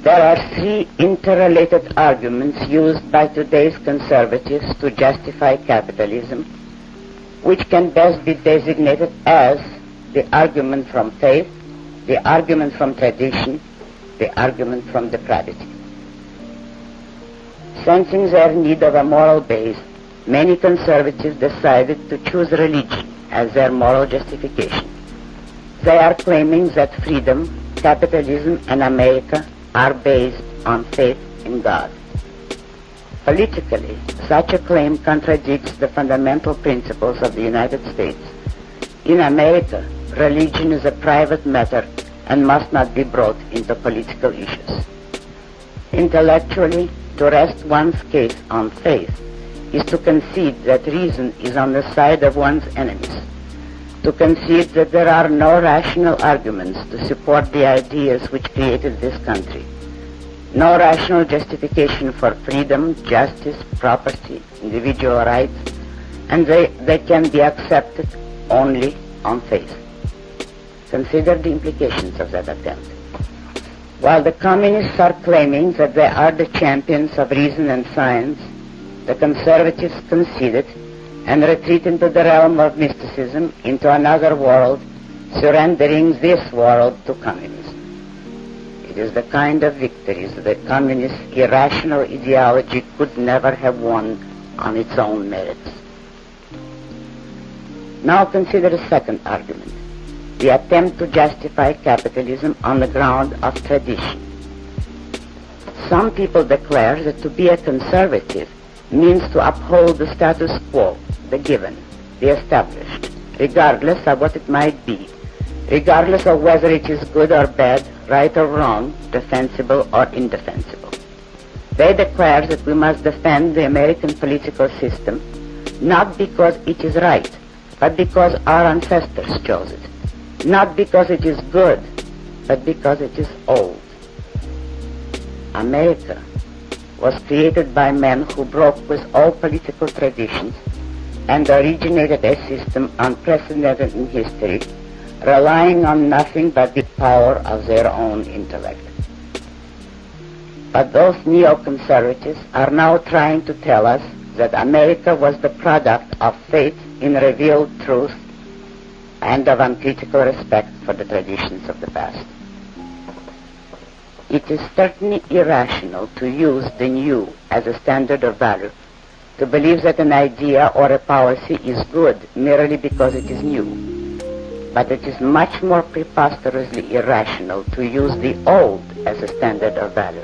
There are three interrelated arguments used by today's conservatives to justify capitalism, which can best be designated as the argument from faith, the argument from tradition, the argument from depravity. Sensing their need of a moral base, many conservatives decided to choose religion as their moral justification. They are claiming that freedom, capitalism, and America are based on faith in God. Politically, such a claim contradicts the fundamental principles of the United States. In America, religion is a private matter and must not be brought into political issues. Intellectually, to rest one's case on faith is to concede that reason is on the side of one's enemies, to concede that there are no rational arguments to support the ideas which created this country, no rational justification for freedom, justice, property, individual rights, and they can be accepted only on faith. Consider the implications of that attempt. While the communists are claiming that they are the champions of reason and science, the conservatives conceded and retreat into the realm of mysticism, into another world, surrendering this world to communism. It is the kind of victories that the communist irrational ideology could never have won on its own merits. Now consider the second argument, the attempt to justify capitalism on the ground of tradition. Some people declare that to be a conservative means to uphold the status quo, the given, the established, regardless of what it might be, regardless of whether it is good or bad, right or wrong, defensible or indefensible. They declare that we must defend the American political system not because it is right, but because our ancestors chose it. Not because it is good, but because it is old. America was created by men who broke with all political traditions and originated a system unprecedented in history, relying on nothing but the power of their own intellect. But those neoconservatives are now trying to tell us that America was the product of faith in revealed truth and of uncritical respect for the traditions of the past. It is certainly irrational to use the new as a standard of value, to believe that an idea or a policy is good merely because it is new. But it is much more preposterously irrational to use the old as a standard of value,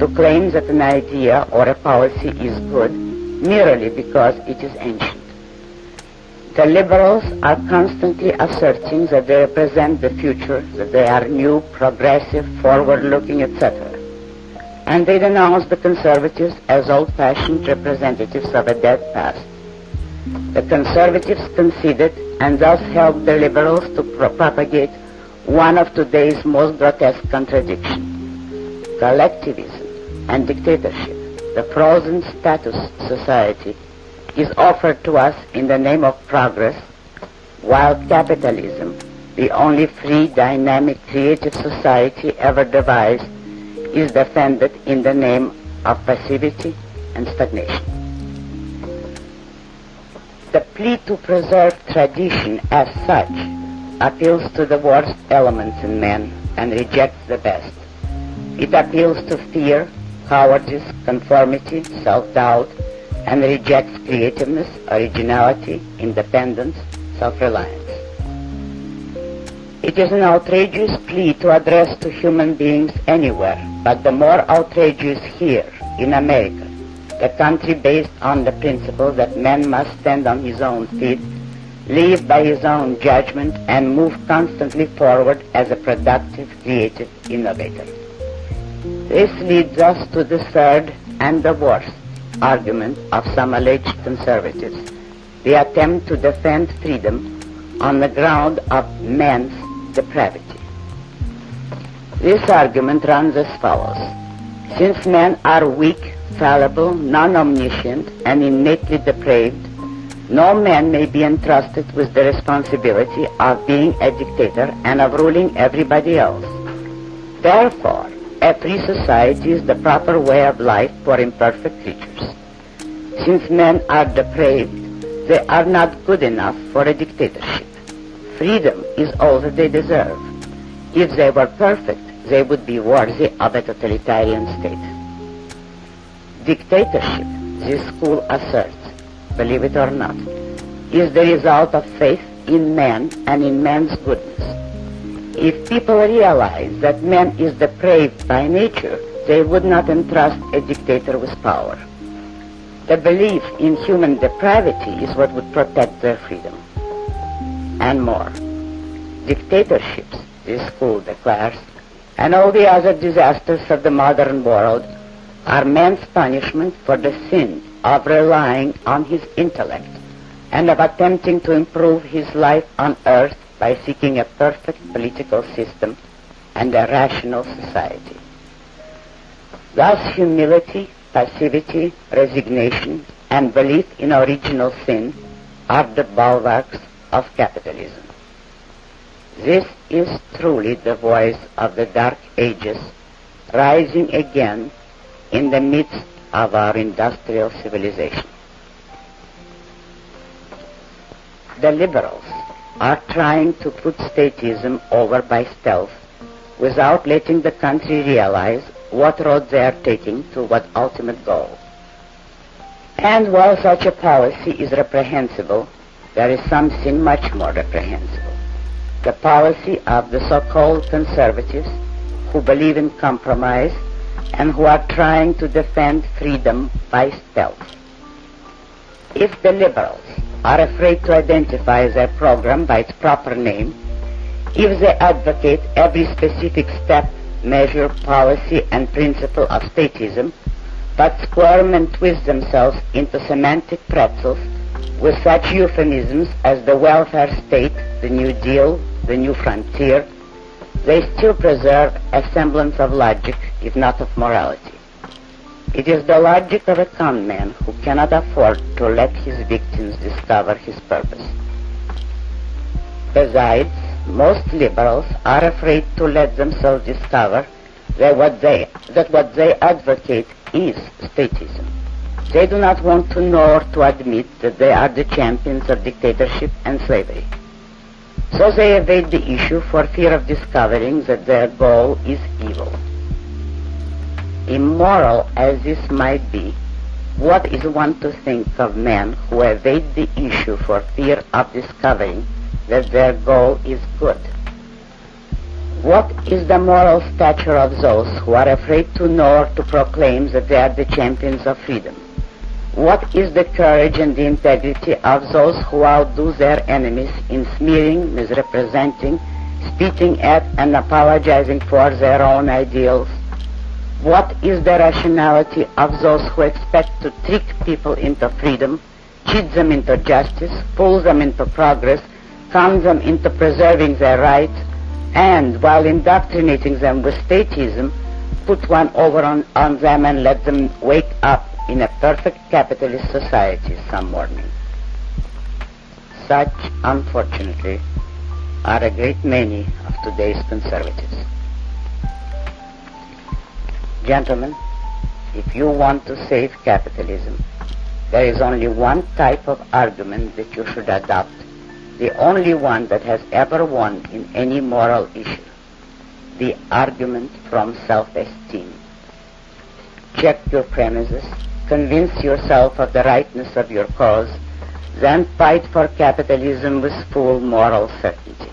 to claim that an idea or a policy is good merely because it is ancient. The liberals are constantly asserting that they represent the future, that they are new, progressive, forward-looking, etc. And they denounce the conservatives as old-fashioned representatives of a dead past. The conservatives conceded and thus helped the liberals to propagate one of today's most grotesque contradictions. Collectivism and dictatorship, the frozen status society, is offered to us in the name of progress, while capitalism, the only free, dynamic, creative society ever devised, is defended in the name of passivity and stagnation. The plea to preserve tradition as such appeals to the worst elements in men and rejects the best. It appeals to fear, cowardice, conformity, self-doubt, and rejects creativeness, originality, independence, self-reliance. It is an outrageous plea to address to human beings anywhere, but the more outrageous here, in America, the country based on the principle that man must stand on his own feet, live by his own judgment, and move constantly forward as a productive, creative innovator. This leads us to the third and the worst argument of some alleged conservatives, the attempt to defend freedom on the ground of man's depravity. This argument runs as follows. Since men are weak, fallible, non-omniscient, and innately depraved, no man may be entrusted with the responsibility of being a dictator and of ruling everybody else. Therefore, A free society is the proper way of life for imperfect creatures. Since men are depraved, they are not good enough for a dictatorship. Freedom is all that they deserve. If they were perfect, they would be worthy of a totalitarian state. Dictatorship, this school asserts, believe it or not, is the result of faith in man and in man's goodness. If people realize that man is depraved by nature, they would not entrust a dictator with power. The belief in human depravity is what would protect their freedom. And more. Dictatorships, this school declares, and all the other disasters of the modern world are man's punishment for the sin of relying on his intellect and of attempting to improve his life on earth by seeking a perfect political system and a rational society. Thus, humility, passivity, resignation, and belief in original sin are the bulwarks of capitalism. This is truly the voice of the Dark Ages rising again in the midst of our industrial civilization. The liberals are trying to put statism over by stealth without letting the country realize what road they are taking to what ultimate goal. And while such a policy is reprehensible, there is something much more reprehensible. The policy of the so-called conservatives who believe in compromise and who are trying to defend freedom by stealth. If the liberals are afraid to identify their program by its proper name, if they advocate every specific step, measure, policy, and principle of statism, but squirm and twist themselves into semantic pretzels with such euphemisms as the welfare state, the New Deal, the New Frontier, they still preserve a semblance of logic, if not of morality. It is the logic of a con man who cannot afford to let his victims discover his purpose. Besides, most liberals are afraid to let themselves discover that what they advocate is statism. They do not want to know or to admit that they are the champions of dictatorship and slavery. So they evade the issue for fear of discovering that their goal is evil. Immoral as this might be, what is one to think of men who evade the issue for fear of discovering that their goal is good? What is the moral stature of those who are afraid to know or to proclaim that they are the champions of freedom? What is the courage and the integrity of those who outdo their enemies in smearing, misrepresenting, spitting at, and apologizing for their own ideals? What is the rationality of those who expect to trick people into freedom, cheat them into justice, fool them into progress, con them into preserving their rights, and, while indoctrinating them with statism, put one over on them and let them wake up in a perfect capitalist society some morning? Such, unfortunately, are a great many of today's conservatives. Gentlemen, if you want to save capitalism, there is only one type of argument that you should adopt, the only one that has ever won in any moral issue: the argument from self-esteem. Check your premises, convince yourself of the rightness of your cause, then fight for capitalism with full moral certainty.